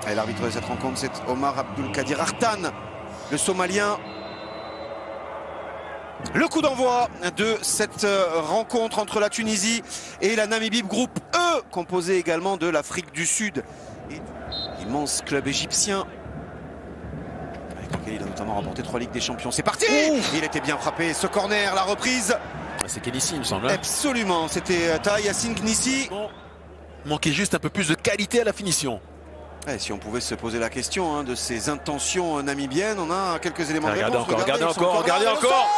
Et l'arbitre de cette rencontre, c'est Omar Abdulkadir Artan, le Somalien. Le coup d'envoi de cette rencontre entre la Tunisie et la Namibie, groupe E, composé également de l'Afrique du Sud. Et l'immense club égyptien, avec lequel il a notamment remporté 3 Ligues des Champions. C'est parti! Il était bien frappé, ce corner, la reprise. C'est Knissi, il me semble. Absolument, c'était Taha Yassine Knissi. Manquait juste un peu plus de qualité à la finition. Et si on pouvait se poser la question de ses intentions namibiennes, on a quelques éléments de regardez réponse. Regardez encore.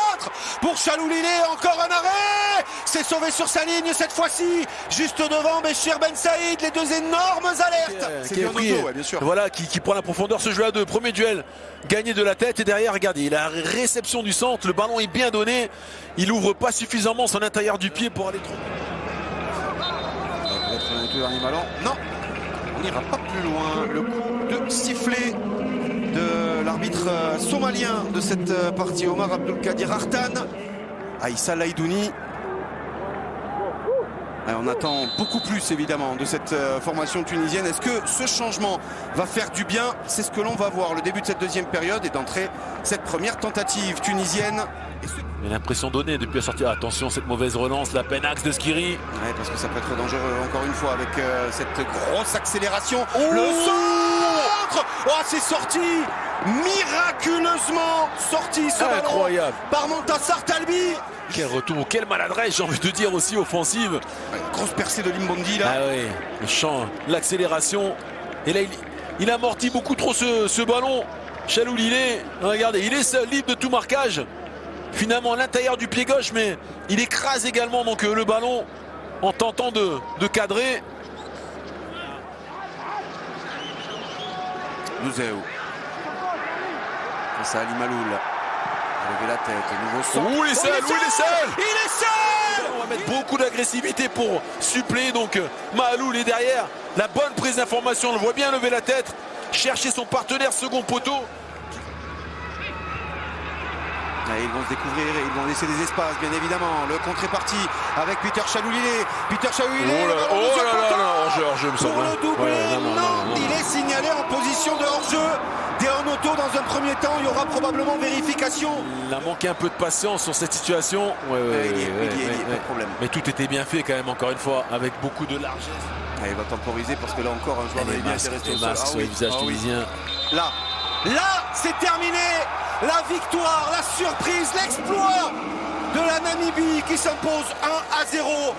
Pour Chaloulilé, encore un arrêt. C'est sauvé sur sa ligne cette fois-ci. Juste devant Béchir Ben Saïd, les deux énormes alertes. C'est bien pris, bien sûr. Voilà, qui prend la profondeur, ce jeu à deux. Premier duel gagné de la tête et derrière, regardez, il a la réception du centre. Le ballon est bien donné. Il ouvre pas suffisamment son intérieur du pied pour aller trop. Peut-être un peu dernier ballon. Non. On n'ira pas plus loin. Le coup de sifflet de l'arbitre somalien de cette partie, Omar Abdulkadir Artan. Aïssa Laïdouni. On attend beaucoup plus évidemment de cette formation tunisienne. Est-ce que ce changement va faire du bien? C'est ce que l'on va voir. Le début de cette deuxième période et d'entrer cette première tentative tunisienne. Il a l'impression donnée depuis la sortie. Attention, cette mauvaise relance, la peine axe de Skiri. Ouais, parce que ça peut être dangereux encore une fois avec cette grosse accélération. Le centre! Oh, c'est sorti! Miraculeusement sorti ce ballon. Incroyable. Par Montassar Talbi. Quel retour, quelle maladresse, j'ai envie de dire aussi offensive. Ouais, grosse percée de Limbondi là. Ah oui, le champ, l'accélération. Et là, il amortit beaucoup trop ce ballon. Chaloulilé, regardez, il est seul, libre de tout marquage. Finalement à l'intérieur du pied gauche, mais il écrase également donc le ballon en tentant de cadrer. Nouzéou. Face à Ali Maloul. Lever la tête, nouveau centre. Il est seul, il est seul. Il est seul. On va mettre beaucoup d'agressivité pour suppléer donc Maloul est derrière. La bonne prise d'information, on le voit bien lever la tête, chercher son partenaire second poteau. Ils vont se découvrir et ils vont laisser des espaces, bien évidemment. Le contre est parti avec Peter Chaloulilé. Peter Chaloulilé. Hors-jeu, me semble. Pour le doublé, non, il est signalé en position de hors-jeu. Deon Otto dans un premier temps, il y aura probablement vérification. Il a manqué un peu de patience sur cette situation. Il est, pas de problème. Mais tout était bien fait quand même, encore une fois, avec beaucoup de largesse. Il va temporiser parce que là encore, un joueur namibien est resté au sol. Sur le visage tunisien. Là, c'est terminé. La victoire, la surprise, l'exploit de la Namibie qui s'impose 1-0.